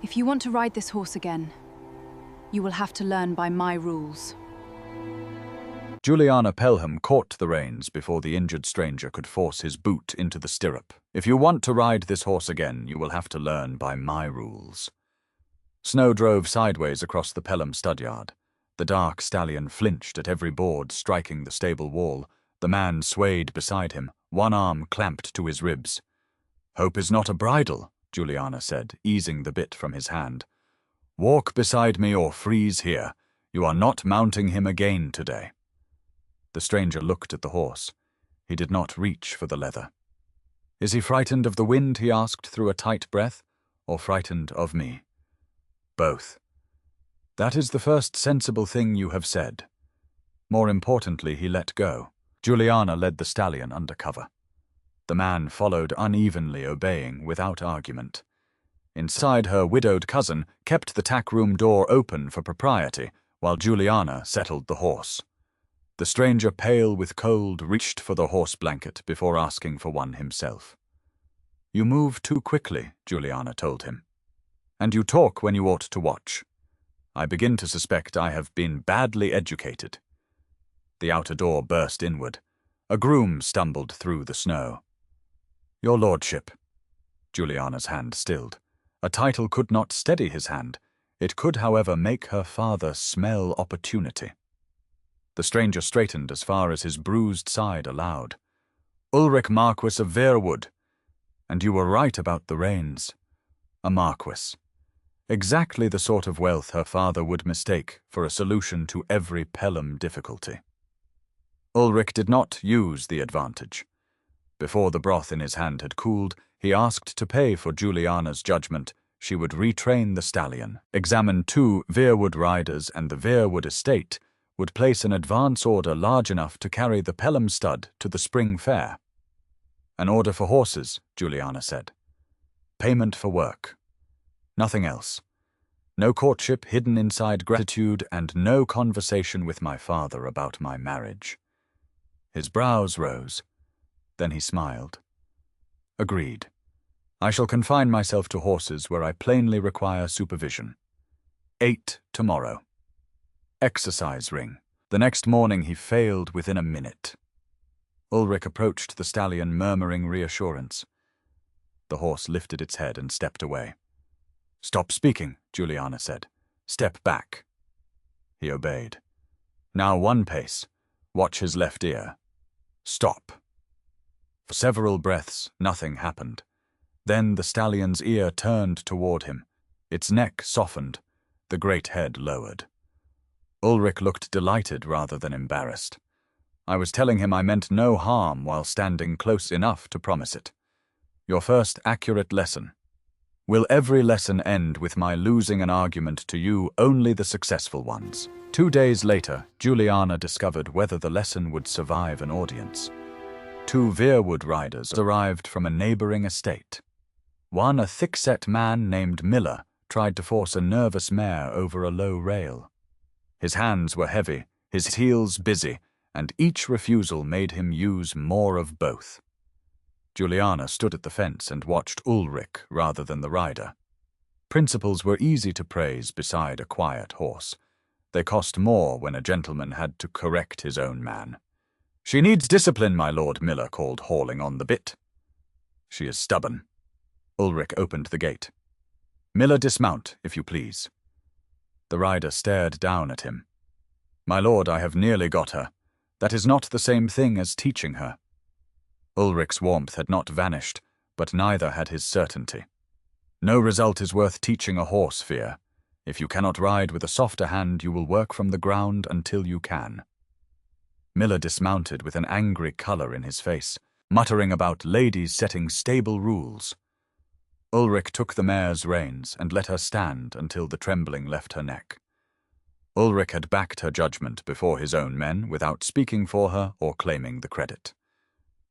If you want to ride this horse again, you will have to learn by my rules. Juliana Pelham caught the reins before the injured stranger could force his boot into the stirrup. If you want to ride this horse again, you will have to learn by my rules. Snow drove sideways across the Pelham studyard. The dark stallion flinched at every board striking the stable wall. The man swayed beside him, one arm clamped to his ribs. "Hope is not a bridle," Juliana said, easing the bit from his hand. "Walk beside me or freeze here. You are not mounting him again today." The stranger looked at the horse. He did not reach for the leather. "Is he frightened of the wind?" he asked through a tight breath, "or frightened of me?" "Both." "That is the first sensible thing you have said." More importantly, he let go. Juliana led the stallion under cover. The man followed unevenly, obeying without argument. Inside, her widowed cousin kept the tack-room door open for propriety, while Juliana settled the horse. The stranger, pale with cold, reached for the horse blanket before asking for one himself. "You move too quickly," Juliana told him. "And you talk when you ought to watch. I begin to suspect I have been badly educated." The outer door burst inward. A groom stumbled through the snow. "Your lordship." Juliana's hand stilled. A title could not steady his hand. It could, however, make her father smell opportunity. The stranger straightened as far as his bruised side allowed. "Ulric, Marquess of Verewood. And you were right about the reins. A marquess. Exactly the sort of wealth her father would mistake for a solution to every Pelham difficulty." Ulric did not use the advantage. Before the broth in his hand had cooled, he asked to pay for Juliana's judgment. She would retrain the stallion, examine 2 Verewood riders, and the Verewood estate would place an advance order large enough to carry the Pelham stud to the spring fair. "An order for horses," Juliana said. "Payment for work. Nothing else. No courtship hidden inside gratitude, and no conversation with my father about my marriage." His brows rose. Then he smiled. "Agreed. I shall confine myself to horses where I plainly require supervision. 8 tomorrow. Exercise ring." The next morning he failed within a minute. Ulric approached the stallion, murmuring reassurance. The horse lifted its head and stepped away. "Stop speaking," Juliana said. "Step back." He obeyed. "Now 1 pace. Watch his left ear. Stop." For several breaths, nothing happened. Then the stallion's ear turned toward him. Its neck softened, the great head lowered. Ulric looked delighted rather than embarrassed. "I was telling him I meant no harm while standing close enough to promise it. Your first accurate lesson. Will every lesson end with my losing an argument to you, only the successful ones?" 2 days later, Juliana discovered whether the lesson would survive an audience. 2 Verewood riders arrived from a neighboring estate. One, a thick-set man named Miller, tried to force a nervous mare over a low rail. His hands were heavy, his heels busy, and each refusal made him use more of both. Juliana stood at the fence and watched Ulric rather than the rider. Principles were easy to praise beside a quiet horse. They cost more when a gentleman had to correct his own man. "She needs discipline, my lord," Miller called, hauling on the bit. "She is stubborn." Ulric opened the gate. "Miller, dismount, if you please." The rider stared down at him. "My lord, I have nearly got her. That is not the same thing as teaching her." Ulric's warmth had not vanished, but neither had his certainty. "No result is worth teaching a horse fear. If you cannot ride with a softer hand, you will work from the ground until you can." Miller dismounted with an angry color in his face, muttering about ladies setting stable rules. Ulric took the mare's reins and let her stand until the trembling left her neck. Ulric had backed her judgment before his own men without speaking for her or claiming the credit.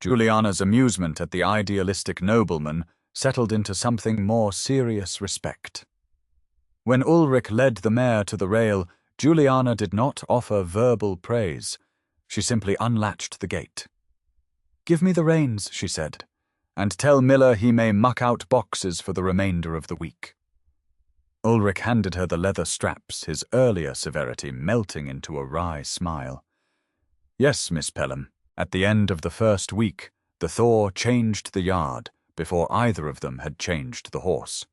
Juliana's amusement at the idealistic nobleman settled into something more serious respect. When Ulric led the mare to the rail, Juliana did not offer verbal praise. She simply unlatched the gate. "Give me the reins," she said, "and tell Miller he may muck out boxes for the remainder of the week." Ulric handed her the leather straps, his earlier severity melting into a wry smile. Yes, Miss Pelham. At the end of the first week, the Thor changed the yard before either of them had changed the horse.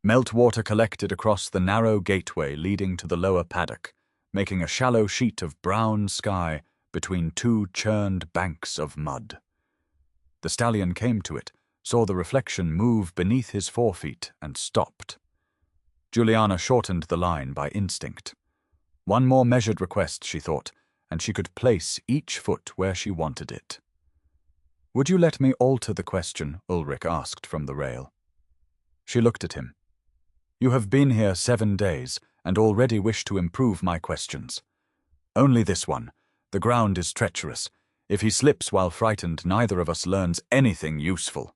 Meltwater collected across the narrow gateway leading to the lower paddock, making a shallow sheet of brown sky between two churned banks of mud. The stallion came to it, saw the reflection move beneath his forefeet, and stopped. Juliana shortened the line by instinct. One more measured request, she thought, and she could place each foot where she wanted it. "Would you let me alter the question?" Ulric asked from the rail. She looked at him. "You have been here 7 days, and already wish to improve my questions. Only this one. The ground is treacherous. If he slips while frightened, neither of us learns anything useful."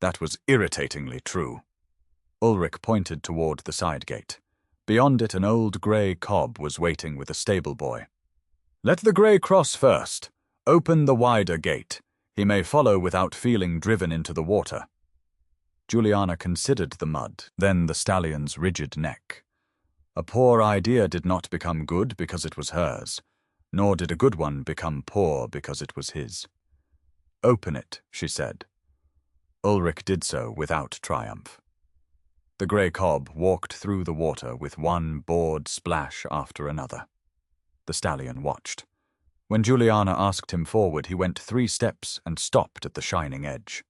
That was irritatingly true. Ulric pointed toward the side gate. Beyond it, an old grey cob was waiting with a stable boy. "Let the grey cross first. Open the wider gate. He may follow without feeling driven into the water." Juliana considered the mud, then the stallion's rigid neck. A poor idea did not become good because it was hers, nor did a good one become poor because it was his. "Open it," she said. Ulric did so without triumph. The grey cob walked through the water with one bored splash after another. The stallion watched. When Juliana asked him forward, he went 3 steps and stopped at the shining edge.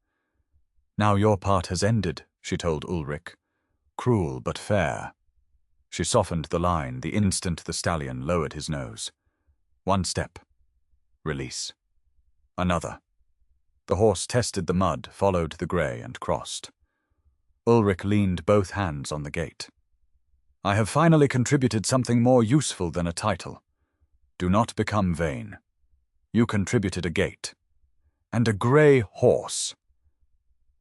"Now your part has ended," she told Ulric. "Cruel but fair." She softened the line the instant the stallion lowered his nose. 1 step. Release. Another. The horse tested the mud, followed the grey, and crossed. Ulric leaned both hands on the gate. "I have finally contributed something more useful than a title. Do not become vain. You contributed a gate. And a grey horse."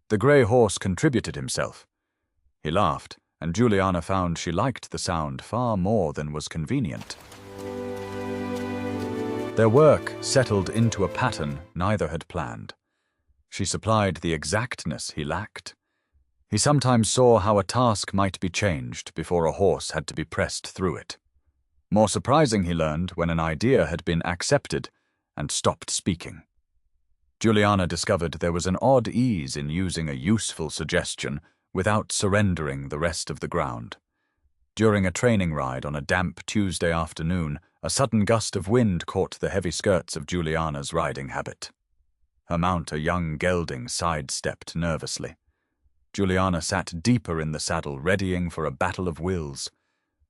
The grey horse contributed himself. He laughed, and Juliana found she liked the sound far more than was convenient. Their work settled into a pattern neither had planned. She supplied the exactness he lacked. He sometimes saw how a task might be changed before a horse had to be pressed through it. More surprising, he learned, when an idea had been accepted and stopped speaking. Juliana discovered there was an odd ease in using a useful suggestion without surrendering the rest of the ground. During a training ride on a damp Tuesday afternoon, a sudden gust of wind caught the heavy skirts of Juliana's riding habit. Her mount, a young gelding, sidestepped nervously. Juliana sat deeper in the saddle, readying for a battle of wills.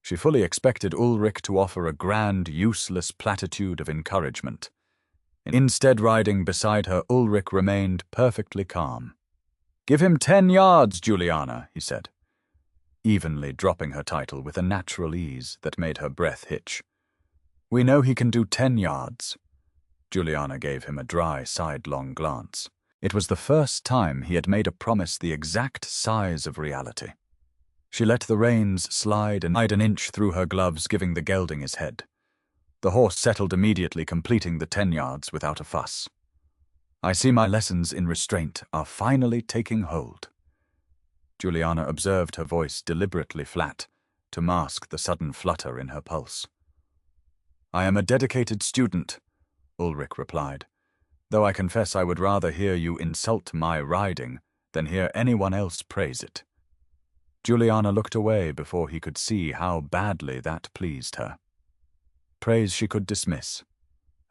She fully expected Ulric to offer a grand, useless platitude of encouragement. Instead, riding beside her, Ulric remained perfectly calm. "Give him 10 yards, Juliana," he said, evenly dropping her title with a natural ease that made her breath hitch. "We know he can do 10 yards. Juliana gave him a dry, sidelong glance. It was the first time he had made a promise the exact size of reality. She let the reins slide and an inch through her gloves, giving the gelding his head. The horse settled immediately, completing the 10 yards without a fuss. "I see my lessons in restraint are finally taking hold." Juliana observed her voice deliberately flat to mask the sudden flutter in her pulse. "I am a dedicated student," Ulric replied, "though I confess I would rather hear you insult my riding than hear anyone else praise it." Juliana looked away before he could see how badly that pleased her. Praise she could dismiss.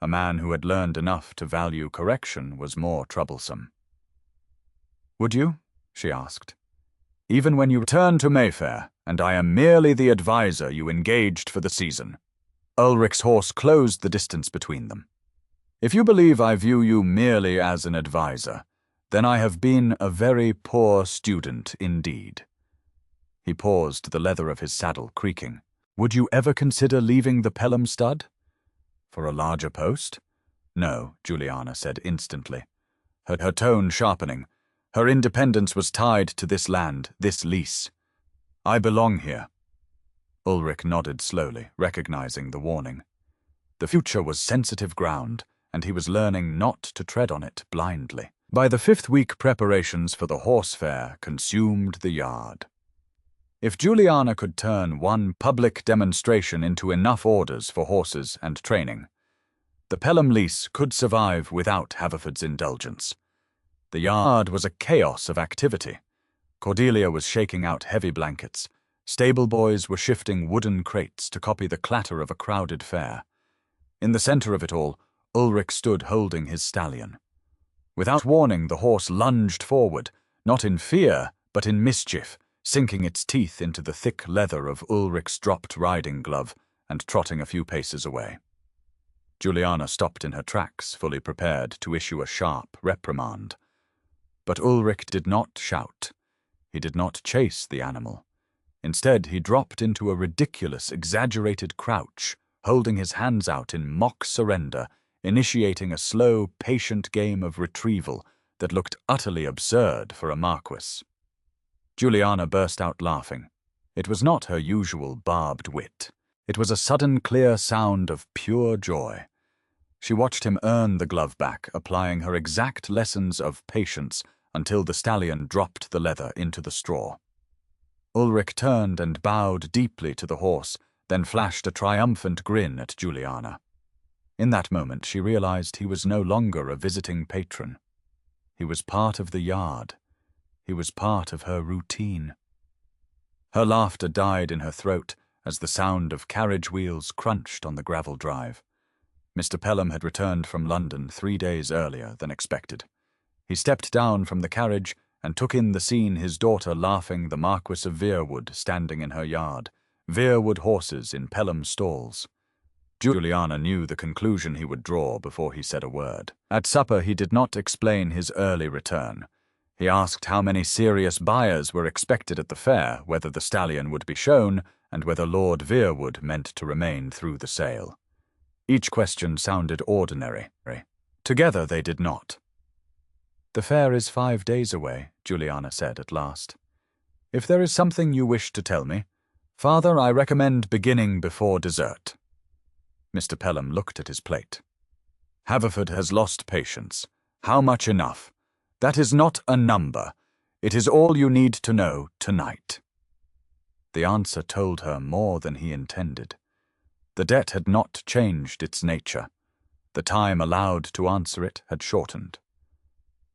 A man who had learned enough to value correction was more troublesome. "Would you?" she asked. "Even when you return to Mayfair, and I am merely the adviser you engaged for the season." Ulric's horse closed the distance between them. "If you believe I view you merely as an adviser, then I have been a very poor student indeed." He paused, the leather of his saddle creaking. "Would you ever consider leaving the Pelham stud? For a larger post?" "No," Juliana said instantly, her tone sharpening. Her independence was tied to this land, this lease. "I belong here." Ulric nodded slowly, recognizing the warning. The future was sensitive ground, and he was learning not to tread on it blindly. By the 5th week, preparations for the horse fair consumed the yard. If Juliana could turn one public demonstration into enough orders for horses and training, the Pelham lease could survive without Haverford's indulgence. The yard was a chaos of activity. Cordelia was shaking out heavy blankets. Stable boys were shifting wooden crates to copy the clatter of a crowded fair. In the center of it all, Ulric stood holding his stallion. Without warning, the horse lunged forward, not in fear, but in mischief, sinking its teeth into the thick leather of Ulric's dropped riding glove and trotting a few paces away. Juliana stopped in her tracks, fully prepared to issue a sharp reprimand. But Ulric did not shout. He did not chase the animal. Instead, he dropped into a ridiculous, exaggerated crouch, holding his hands out in mock surrender, initiating a slow, patient game of retrieval that looked utterly absurd for a marquis. Juliana burst out laughing. It was not her usual barbed wit. It was a sudden, clear sound of pure joy. She watched him earn the glove back, applying her exact lessons of patience until the stallion dropped the leather into the straw. Ulric turned and bowed deeply to the horse, then flashed a triumphant grin at Juliana. In that moment, she realized he was no longer a visiting patron. He was part of the yard. He was part of her routine. Her laughter died in her throat as the sound of carriage wheels crunched on the gravel drive. Mr. Pelham had returned from London 3 days earlier than expected. He stepped down from the carriage and took in the scene, his daughter laughing, the Marquess of Verewood standing in her yard, Verewood horses in Pelham stalls. Juliana knew the conclusion he would draw before he said a word. At supper, he did not explain his early return. He asked how many serious buyers were expected at the fair, whether the stallion would be shown, and whether Lord Verewood meant to remain through the sale. Each question sounded ordinary. Together they did not. "The fair is 5 days away," Juliana said at last. "If there is something you wish to tell me, Father, I recommend beginning before dessert." Mr. Pelham looked at his plate. "Haverford has lost patience. How much enough? That is not a number. It is all you need to know tonight." The answer told her more than he intended. The debt had not changed its nature. The time allowed to answer it had shortened.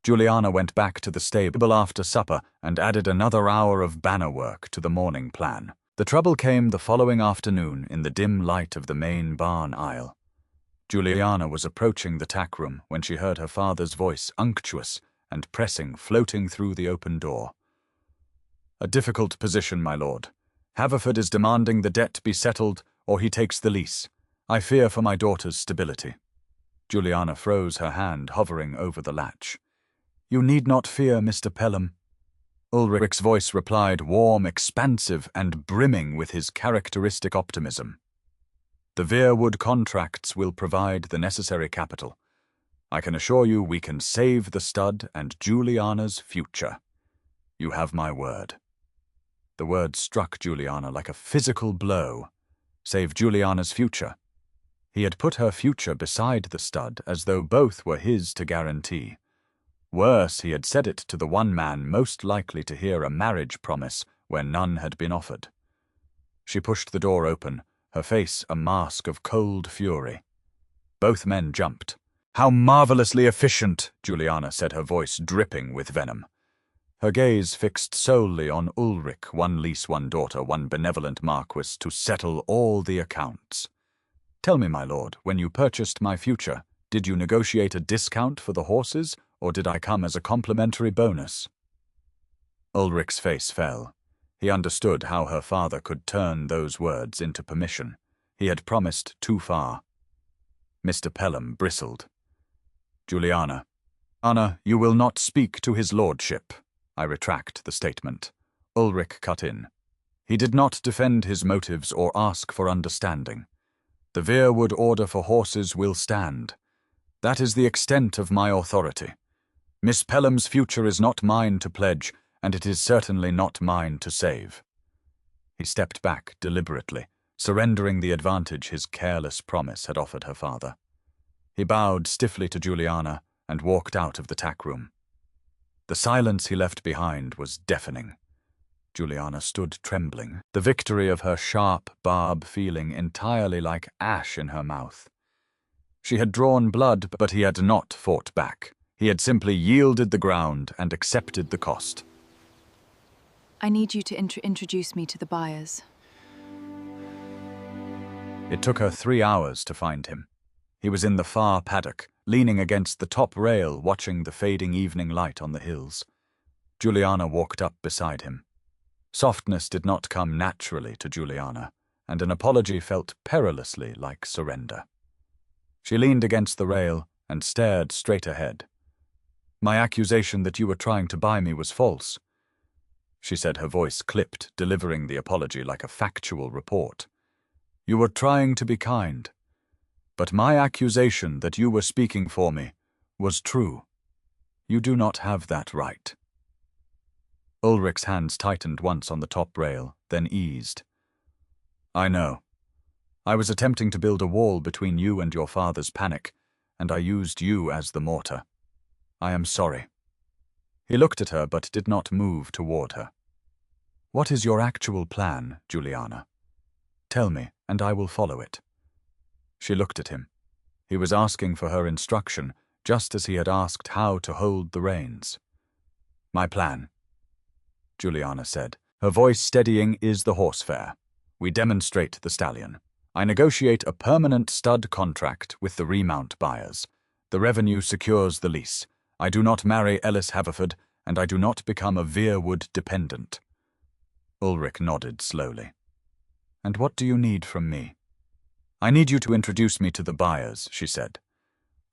Juliana went back to the stable after supper and added another hour of banner work to the morning plan. The trouble came the following afternoon in the dim light of the main barn aisle. Juliana was approaching the tack room when she heard her father's voice, unctuous and pressing, floating through the open door. "A difficult position, my lord. Haverford is demanding the debt be settled, or he takes the lease. I fear for my daughter's stability." Juliana froze her hand, hovering over the latch. "You need not fear, Mr. Pelham." Ulric's voice replied, warm, expansive, and brimming with his characteristic optimism. "The Verewood contracts will provide the necessary capital. I can assure you we can save the stud and Juliana's future. You have my word." The word struck Juliana like a physical blow. Save Juliana's future. He had put her future beside the stud as though both were his to guarantee. Worse, he had said it to the one man most likely to hear a marriage promise where none had been offered. She pushed the door open, her face a mask of cold fury. Both men jumped. "How marvelously efficient," Juliana said, her voice dripping with venom. Her gaze fixed solely on Ulric, one lease, one daughter, one benevolent marquis, to settle all the accounts. "Tell me, my lord, when you purchased my future, did you negotiate a discount for the horses, or did I come as a complimentary bonus?" Ulric's face fell. He understood how her father could turn those words into permission. He had promised too far. Mr. Pelham bristled. "Juliana, Anna, you will not speak to his lordship." "I retract the statement." Ulric cut in. He did not defend his motives or ask for understanding. "The Verewood order for horses will stand. That is the extent of my authority. Miss Pelham's future is not mine to pledge, and it is certainly not mine to save." He stepped back deliberately, surrendering the advantage his careless promise had offered her father. He bowed stiffly to Juliana and walked out of the tack room. The silence he left behind was deafening. Juliana stood trembling, the victory of her sharp barb feeling entirely like ash in her mouth. She had drawn blood, but he had not fought back. He had simply yielded the ground and accepted the cost. I need you to introduce me to the buyers. It took her 3 hours to find him. He was in the far paddock, leaning against the top rail, watching the fading evening light on the hills. Juliana walked up beside him. Softness did not come naturally to Juliana, and an apology felt perilously like surrender. She leaned against the rail and stared straight ahead. "My accusation that you were trying to buy me was false," she said, her voice clipped, delivering the apology like a factual report. "You were trying to be kind. But my accusation that you were speaking for me was true. You do not have that right." Ulric's hands tightened once on the top rail, then eased. "I know. I was attempting to build a wall between you and your father's panic, and I used you as the mortar. I am sorry." He looked at her but did not move toward her. "What is your actual plan, Juliana? Tell me, and I will follow it." She looked at him. He was asking for her instruction, just as he had asked how to hold the reins. "My plan," Juliana said, her voice steadying, "is the horse fair. We demonstrate the stallion. I negotiate a permanent stud contract with the remount buyers. The revenue secures the lease. I do not marry Ellis Haverford, and I do not become a Verewood dependent." Ulric nodded slowly. "And what do you need from me?" "I need you to introduce me to the buyers," she said.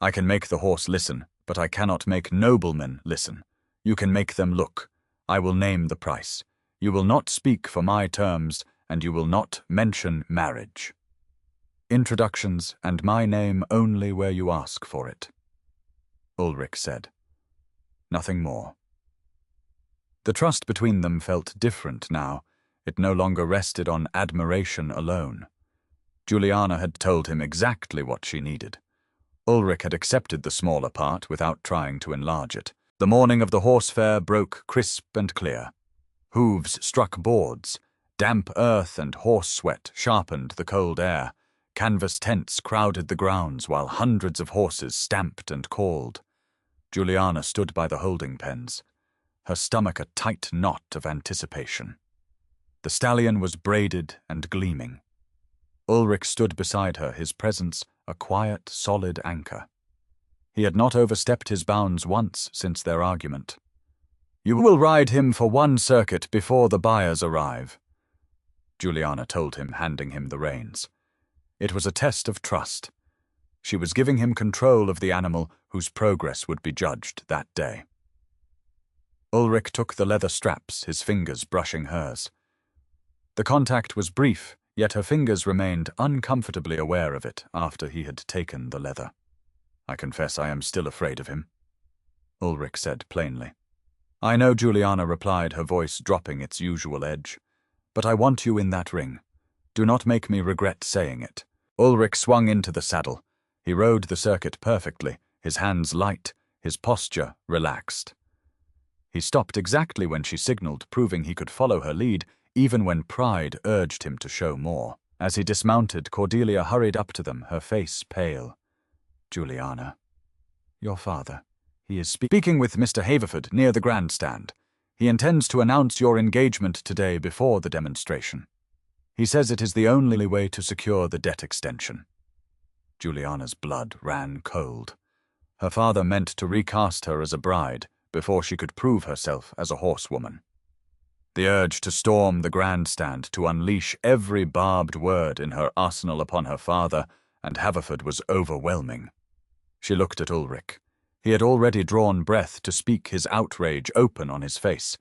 "I can make the horse listen, but I cannot make noblemen listen. You can make them look. I will name the price. You will not speak for my terms, and you will not mention marriage. Introductions and my name only where you ask for it," Ulric said. Nothing more. The trust between them felt different now. It no longer rested on admiration alone. Juliana had told him exactly what she needed. Ulric had accepted the smaller part without trying to enlarge it. The morning of the horse fair broke crisp and clear. Hooves struck boards. Damp earth and horse sweat sharpened the cold air. Canvas tents crowded the grounds while hundreds of horses stamped and called. Juliana stood by the holding pens, her stomach a tight knot of anticipation. The stallion was braided and gleaming. Ulric stood beside her, his presence a quiet, solid anchor. He had not overstepped his bounds once since their argument. "You will ride him for one circuit before the buyers arrive," Juliana told him, handing him the reins. It was a test of trust. She was giving him control of the animal whose progress would be judged that day. Ulric took the leather straps, his fingers brushing hers. The contact was brief, yet her fingers remained uncomfortably aware of it after he had taken the leather. "I confess I am still afraid of him," Ulric said plainly. "I know," Juliana replied, her voice dropping its usual edge. "But I want you in that ring. Do not make me regret saying it." Ulric swung into the saddle. He rode the circuit perfectly, his hands light, his posture relaxed. He stopped exactly when she signaled, proving he could follow her lead, even when pride urged him to show more. As he dismounted, Cordelia hurried up to them, her face pale. "Juliana, your father. He is speaking with Mr. Haverford near the grandstand. He intends to announce your engagement today before the demonstration. He says it is the only way to secure the debt extension." Juliana's blood ran cold. Her father meant to recast her as a bride before she could prove herself as a horsewoman. The urge to storm the grandstand, to unleash every barbed word in her arsenal upon her father and Haverford was overwhelming. She looked at Ulric. He had already drawn breath to speak, his outrage open on his face.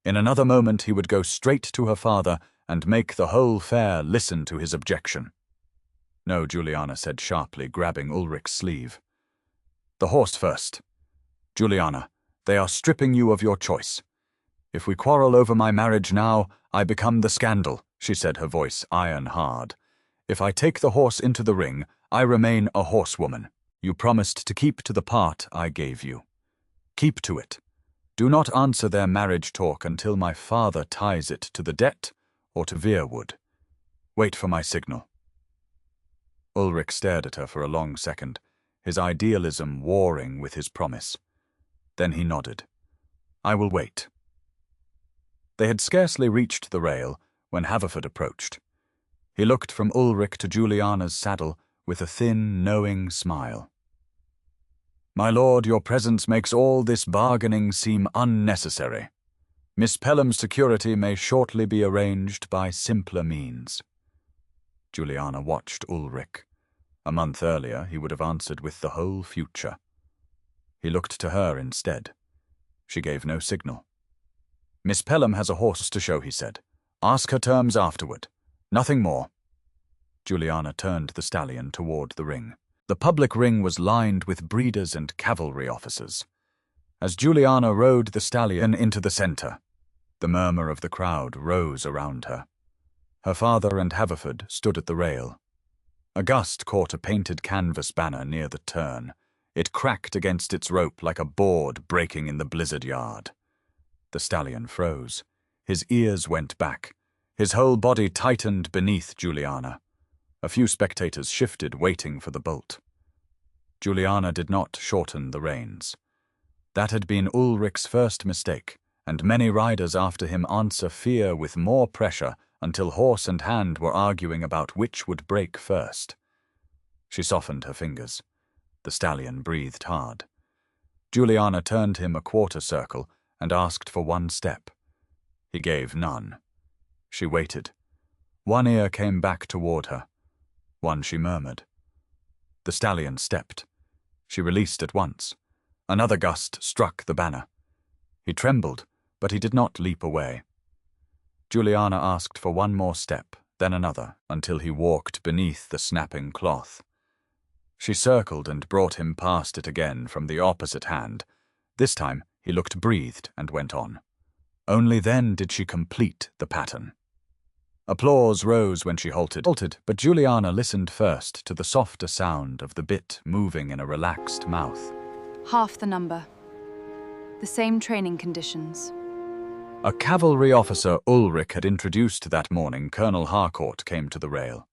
In another moment he would go straight to her father and make the whole fair listen to his objection. "No," Juliana said sharply, grabbing Ulric's sleeve. "The horse first. Juliana, they are stripping you of your choice. If we quarrel over my marriage now, I become the scandal," she said, her voice iron hard. "If I take the horse into the ring, I remain a horsewoman. You promised to keep to the part I gave you. Keep to it. Do not answer their marriage talk until my father ties it to the debt or to Verewood. Wait for my signal. Ulric stared at her for a long second, his idealism warring with his promise. Then he nodded. I will wait. They had scarcely reached the rail when Haverford approached. He looked from Ulric to Juliana's saddle with a thin, knowing smile. My lord, your presence makes all this bargaining seem unnecessary. Miss Pelham's security may shortly be arranged by simpler means. Juliana watched Ulric. A month earlier, he would have answered with the whole future. He looked to her instead. She gave no signal. Miss Pelham has a horse to show, he said. Ask her terms afterward. Nothing more. Juliana turned the stallion toward the ring. The public ring was lined with breeders and cavalry officers. As Juliana rode the stallion into the center, the murmur of the crowd rose around her. Her father and Haverford stood at the rail. A gust caught a painted canvas banner near the turn. It cracked against its rope like a board breaking in the blizzard yard. The stallion froze. His ears went back. His whole body tightened beneath Juliana. A few spectators shifted, waiting for the bolt. Juliana did not shorten the reins. That had been Ulric's first mistake, and many riders after him answer fear with more pressure until horse and hand were arguing about which would break first. She softened her fingers. The stallion breathed hard. Juliana turned him a quarter circle and asked for one step. He gave none. She waited. One ear came back toward her. One she murmured. The stallion stepped. She released at once. Another gust struck the banner. He trembled, but he did not leap away. Juliana asked for one more step, then another, until he walked beneath the snapping cloth. She circled and brought him past it again from the opposite hand. This time he looked breathed and went on. Only then did she complete the pattern. Applause rose when she halted, but Juliana listened first to the softer sound of the bit moving in a relaxed mouth. Half the number. The same training conditions. A cavalry officer Ulric had introduced that morning, Colonel Harcourt, came to the rail.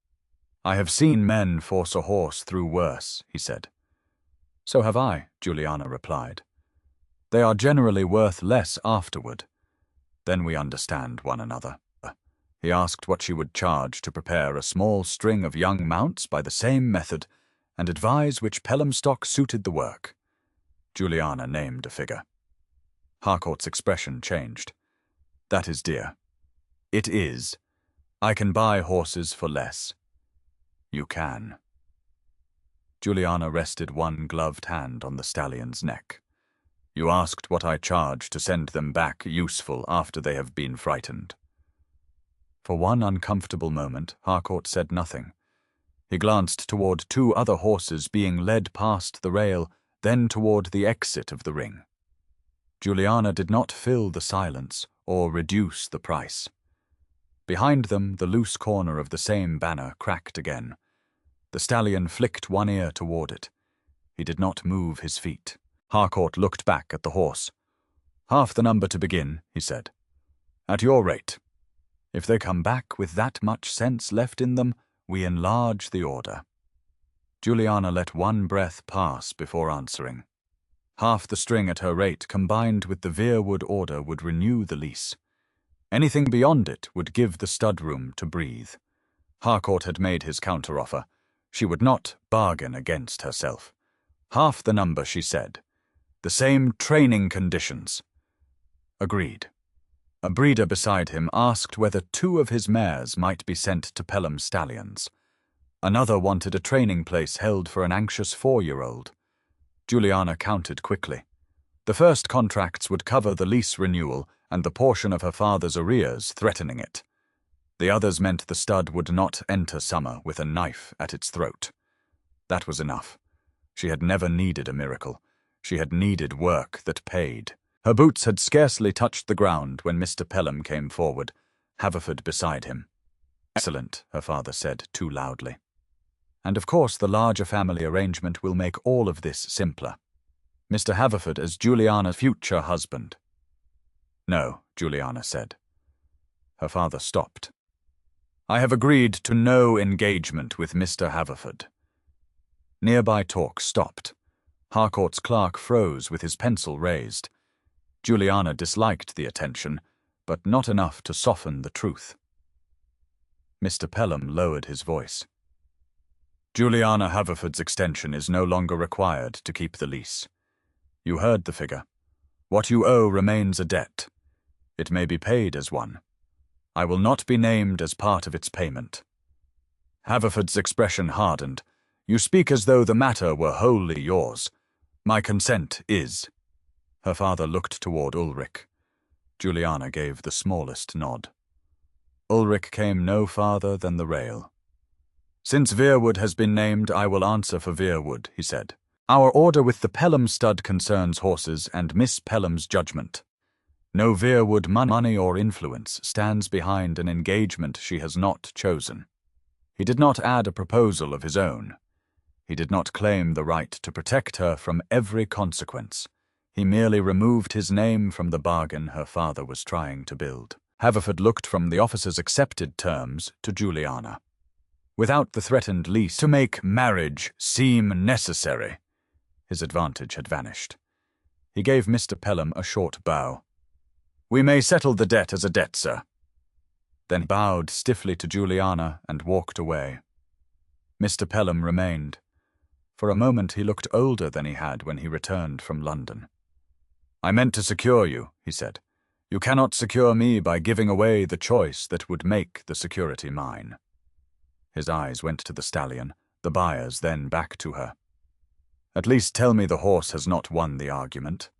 I have seen men force a horse through worse, he said. So have I, Juliana replied. They are generally worth less afterward. Then we understand one another. He asked what she would charge to prepare a small string of young mounts by the same method and advise which Pelham stock suited the work. Juliana named a figure. Harcourt's expression changed. That is dear. It is. I can buy horses for less. You can. Juliana rested one gloved hand on the stallion's neck. You asked what I charge to send them back useful after they have been frightened. For one uncomfortable moment, Harcourt said nothing. He glanced toward two other horses being led past the rail, then toward the exit of the ring. Juliana did not fill the silence or reduce the price. Behind them, the loose corner of the same banner cracked again. The stallion flicked one ear toward it. He did not move his feet. Harcourt looked back at the horse. Half the number to begin, he said. At your rate. If they come back with that much sense left in them, we enlarge the order. Juliana let one breath pass before answering. Half the string at her rate combined with the Verewood order would renew the lease. Anything beyond it would give the stud room to breathe. Harcourt had made his counteroffer. She would not bargain against herself. Half the number, she said. The same training conditions. Agreed. A breeder beside him asked whether two of his mares might be sent to Pelham stallions. Another wanted a training place held for an anxious 4-year-old. Juliana counted quickly. The first contracts would cover the lease renewal and the portion of her father's arrears threatening it. The others meant the stud would not enter summer with a knife at its throat. That was enough. She had never needed a miracle. She had needed work that paid. Her boots had scarcely touched the ground when Mr. Pelham came forward, Haverford beside him. Excellent, her father said too loudly. And of course the larger family arrangement will make all of this simpler. Mr. Haverford as Juliana's future husband. No, Juliana said. Her father stopped. I have agreed to no engagement with Mr. Haverford. Nearby talk stopped. Harcourt's clerk froze with his pencil raised. Juliana disliked the attention, but not enough to soften the truth. Mr. Pelham lowered his voice. Juliana Haverford's extension is no longer required to keep the lease. You heard the figure. What you owe remains a debt. It may be paid as one. I will not be named as part of its payment. Haverford's expression hardened. You speak as though the matter were wholly yours. My consent is. Her father looked toward Ulric. Juliana gave the smallest nod. Ulric came no farther than the rail. Since Verewood has been named, I will answer for Verewood, he said. Our order with the Pelham stud concerns horses and Miss Pelham's judgment. No Verewood money or influence stands behind an engagement she has not chosen. He did not add a proposal of his own. He did not claim the right to protect her from every consequence. He merely removed his name from the bargain her father was trying to build. Haverford looked from the officer's accepted terms to Juliana. Without the threatened lease to make marriage seem necessary, his advantage had vanished. He gave Mr. Pelham a short bow. We may settle the debt as a debt, sir. Then bowed stiffly to Juliana and walked away. Mr. Pelham remained. For a moment he looked older than he had when he returned from London. I meant to secure you, he said. You cannot secure me by giving away the choice that would make the security mine. His eyes went to the stallion, the buyers then back to her. At least tell me the horse has not won the argument.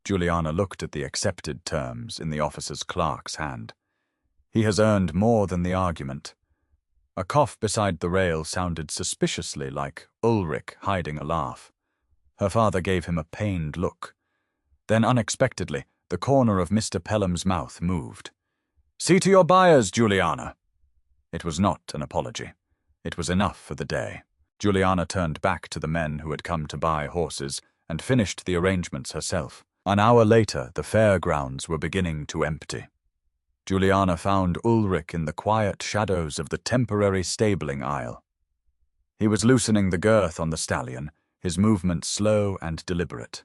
Juliana looked at the accepted terms in the officer's clerk's hand. He has earned more than the argument. A cough beside the rail sounded suspiciously like Ulric hiding a laugh. Her father gave him a pained look. Then unexpectedly, the corner of Mr. Pelham's mouth moved. See to your buyers, Juliana. It was not an apology. It was enough for the day. Juliana turned back to the men who had come to buy horses and finished the arrangements herself. An hour later, the fairgrounds were beginning to empty. Juliana found Ulric in the quiet shadows of the temporary stabling aisle. He was loosening the girth on the stallion, his movements slow and deliberate.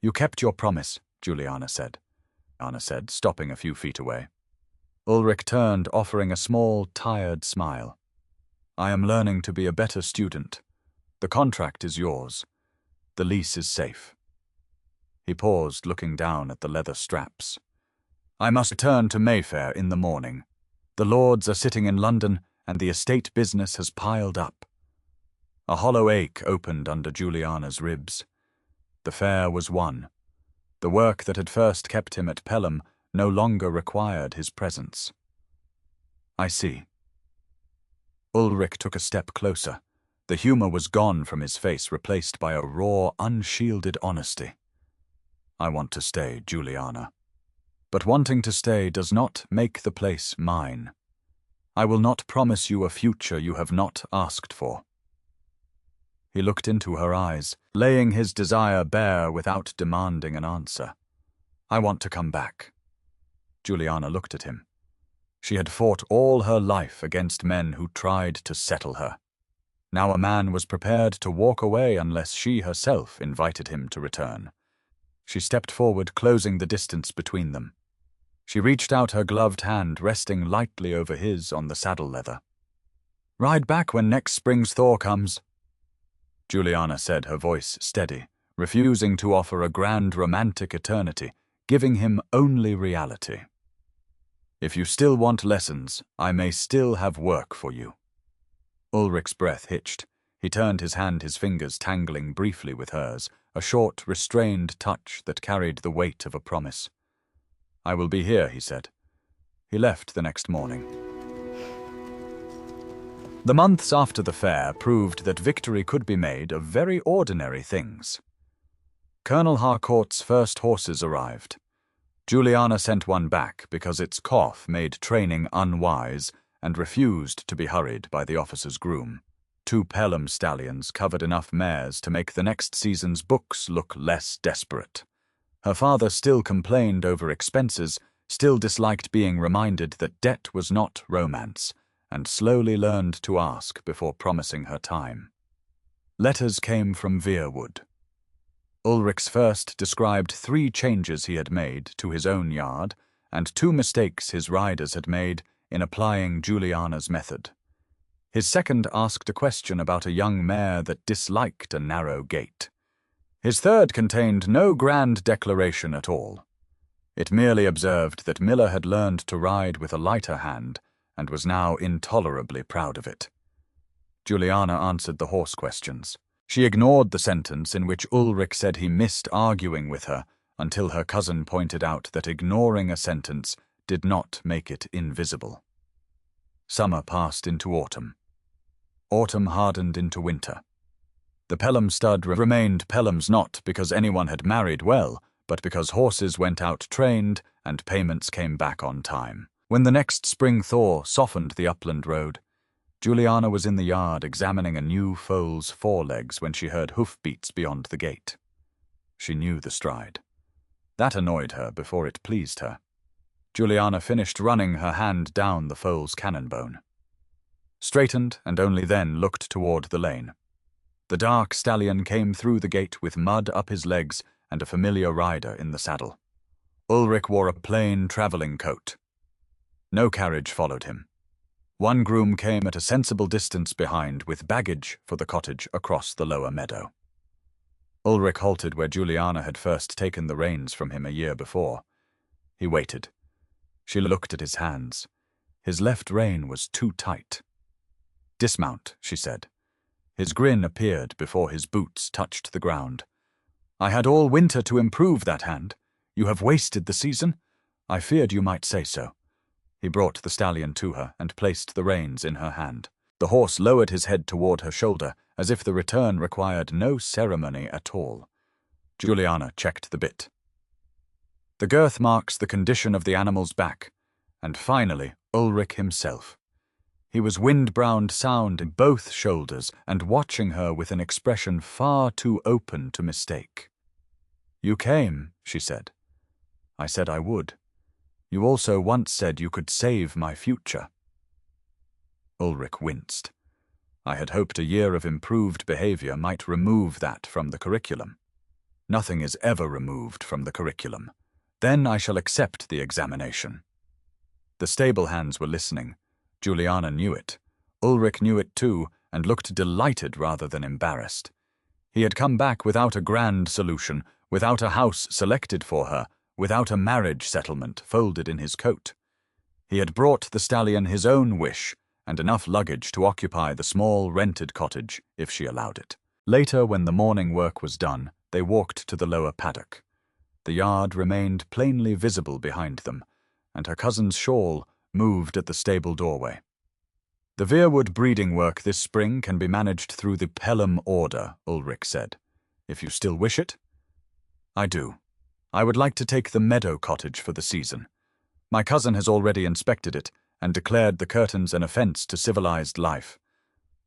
You kept your promise, Juliana said. Anna said, stopping a few feet away. Ulric turned, offering a small, tired smile. I am learning to be a better student. The contract is yours. The lease is safe. He paused, looking down at the leather straps. I must return to Mayfair in the morning. The lords are sitting in London, and the estate business has piled up. A hollow ache opened under Juliana's ribs. The fair was won. The work that had first kept him at Pelham no longer required his presence. I see. Ulric took a step closer. The humour was gone from his face, replaced by a raw, unshielded honesty. I want to stay, Juliana. But wanting to stay does not make the place mine. I will not promise you a future you have not asked for. He looked into her eyes, laying his desire bare without demanding an answer. I want to come back. Juliana looked at him. She had fought all her life against men who tried to settle her. Now a man was prepared to walk away unless she herself invited him to return. She stepped forward, closing the distance between them. She reached out her gloved hand, resting lightly over his on the saddle leather. Ride back when next spring's thaw comes, Juliana said, her voice steady, refusing to offer a grand romantic eternity, giving him only reality. If you still want lessons, I may still have work for you. Ulric's breath hitched. He turned his hand, his fingers tangling briefly with hers, a short, restrained touch that carried the weight of a promise. I will be here, he said. He left the next morning. The months after the fair proved that victory could be made of very ordinary things. Colonel Harcourt's first horses arrived. Juliana sent one back because its cough made training unwise and refused to be hurried by the officer's groom. 2 Pelham stallions covered enough mares to make the next season's books look less desperate. Her father still complained over expenses, still disliked being reminded that debt was not romance, and slowly learned to ask before promising her time. Letters came from Verewood. Ulric's first described 3 changes he had made to his own yard, and 2 mistakes his riders had made in applying Juliana's method. His second asked a question about a young mare that disliked a narrow gait. His third contained no grand declaration at all. It merely observed that Miller had learned to ride with a lighter hand and was now intolerably proud of it. Juliana answered the horse questions. She ignored the sentence in which Ulric said he missed arguing with her until her cousin pointed out that ignoring a sentence did not make it invisible. Summer passed into autumn. Autumn hardened into winter. The Pelham stud remained Pelham's not because anyone had married well, but because horses went out trained and payments came back on time. When the next spring thaw softened the upland road, Juliana was in the yard examining a new foal's forelegs when she heard hoofbeats beyond the gate. She knew the stride. That annoyed her before it pleased her. Juliana finished running her hand down the foal's cannon bone. Straightened and only then looked toward the lane. The dark stallion came through the gate with mud up his legs and a familiar rider in the saddle. Ulric wore a plain travelling coat. No carriage followed him. One groom came at a sensible distance behind with baggage for the cottage across the lower meadow. Ulric halted where Juliana had first taken the reins from him a year before. He waited. She looked at his hands. His left rein was too tight. "Dismount," she said. His grin appeared before his boots touched the ground. "I had all winter to improve that hand. You have wasted the season? I feared you might say so." He brought the stallion to her and placed the reins in her hand. The horse lowered his head toward her shoulder, as if the return required no ceremony at all. Juliana checked the bit. The girth marks the condition of the animal's back, and finally Ulric himself. He was wind-browned sound in both shoulders and watching her with an expression far too open to mistake. "You came," she said. "I said I would. You also once said you could save my future." Ulric winced. I had hoped a year of improved behavior might remove that from the curriculum. Nothing is ever removed from the curriculum. Then I shall accept the examination. The stable hands were listening. Juliana knew it. Ulric knew it too, and looked delighted rather than embarrassed. He had come back without a grand solution, without a house selected for her, without a marriage settlement folded in his coat. He had brought the stallion his own wish, and enough luggage to occupy the small rented cottage, if she allowed it. Later, when the morning work was done, they walked to the lower paddock. The yard remained plainly visible behind them, and her cousin's shawl moved at the stable doorway. "The Verewood breeding work this spring can be managed through the Pelham order," Ulric said. "If you still wish it?" "I do. I would like to take the meadow cottage for the season. My cousin has already inspected it and declared the curtains an offense to civilized life.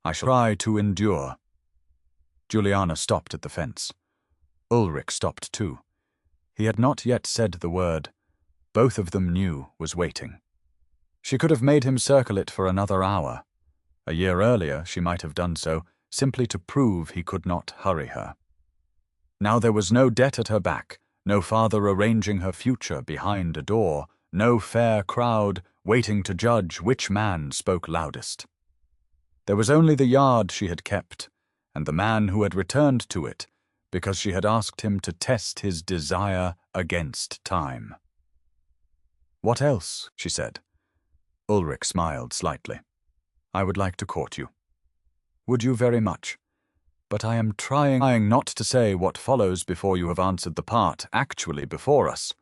I shall try to endure." Juliana stopped at the fence. Ulric stopped too. He had not yet said the word. Both of them knew was waiting. She could have made him circle it for another hour. A year earlier she might have done so, simply to prove he could not hurry her. Now there was no debt at her back, no father arranging her future behind a door, no fair crowd waiting to judge which man spoke loudest. There was only the yard she had kept, and the man who had returned to it, because she had asked him to test his desire against time. "What else?" she said. Ulric smiled slightly. "I would like to court you." "Would you very much? But I am trying not to say what follows before you have answered the part actually before us.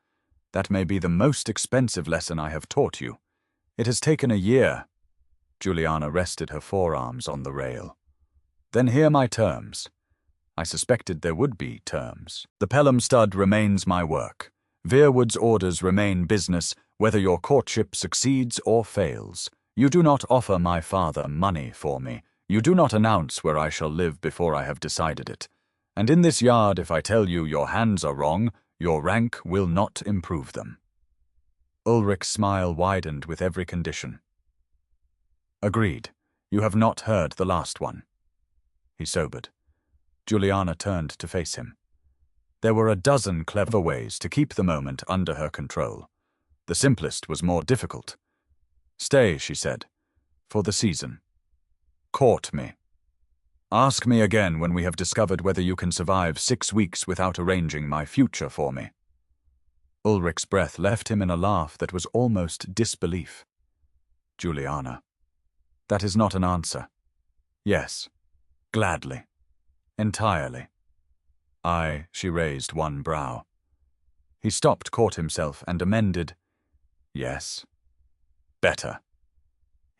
That may be the most expensive lesson I have taught you. It has taken a year." Juliana rested her forearms on the rail. "Then hear my terms." I suspected there would be terms. "The Pelham stud remains my work. Verewood's orders remain business, whether your courtship succeeds or fails. You do not offer my father money for me. You do not announce where I shall live before I have decided it. And in this yard, if I tell you your hands are wrong, Your rank will not improve them. Ulric's smile widened with every condition. Agreed. You have not heard the last one. He sobered. Juliana turned to face him. There were a dozen clever ways to keep the moment under her control. The simplest was more difficult. Stay, she said, for the season. Court me. Ask me again when we have discovered whether you can survive 6 weeks without arranging my future for me. Ulric's breath left him in a laugh that was almost disbelief. Juliana. That is not an answer. Yes. Gladly. Entirely. She raised one brow. He stopped, caught himself, and amended. Yes. Better.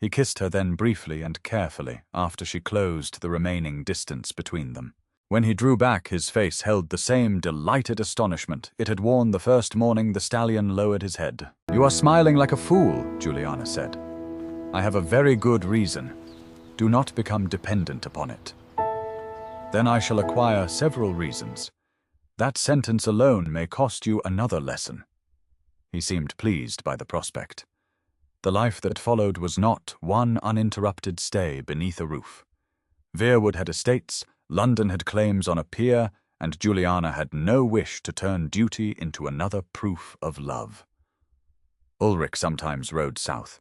He kissed her then briefly and carefully after she closed the remaining distance between them. When he drew back, his face held the same delighted astonishment it had worn the first morning the stallion lowered his head. You are smiling like a fool, Juliana said. I have a very good reason. Do not become dependent upon it. Then I shall acquire several reasons. That sentence alone may cost you another lesson. He seemed pleased by the prospect. The life that followed was not one uninterrupted stay beneath a roof. Verewood had estates, London had claims on a pier, and Juliana had no wish to turn duty into another proof of love. Ulric sometimes rode south.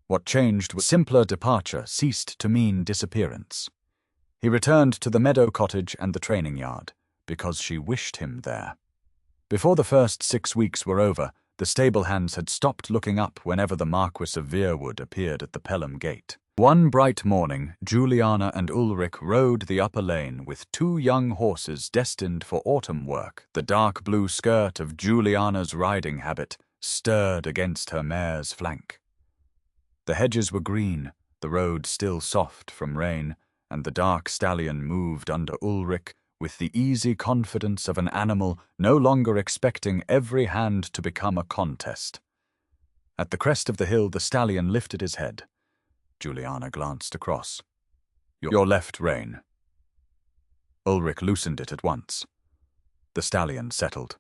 What changed was simpler departure ceased to mean disappearance. He returned to the meadow cottage and the training yard, because she wished him there. Before the first 6 weeks were over, the stable hands had stopped looking up whenever the Marquess of Verewood appeared at the Pelham gate. One bright morning, Juliana and Ulric rode the upper lane with 2 young horses destined for autumn work. The dark blue skirt of Juliana's riding habit stirred against her mare's flank. The hedges were green, the road still soft from rain, and the dark stallion moved under Ulric with the easy confidence of an animal no longer expecting every hand to become a contest. At the crest of the hill, the stallion lifted his head. Juliana glanced across. Your left rein. Ulric loosened it at once. The stallion settled.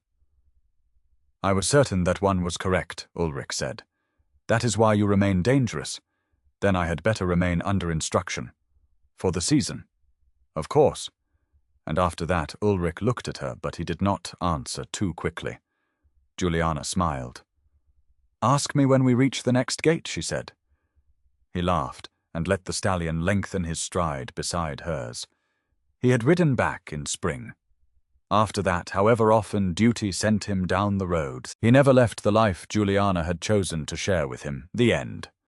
I was certain that one was correct, Ulric said. That is why you remain dangerous. Then I had better remain under instruction. For the season. Of course. And after that, Ulric looked at her, but he did not answer too quickly. Juliana smiled. Ask me when we reach the next gate, she said. He laughed and let the stallion lengthen his stride beside hers. He had ridden back in spring. After that, however often duty sent him down the road, he never left the life Juliana had chosen to share with him. The end.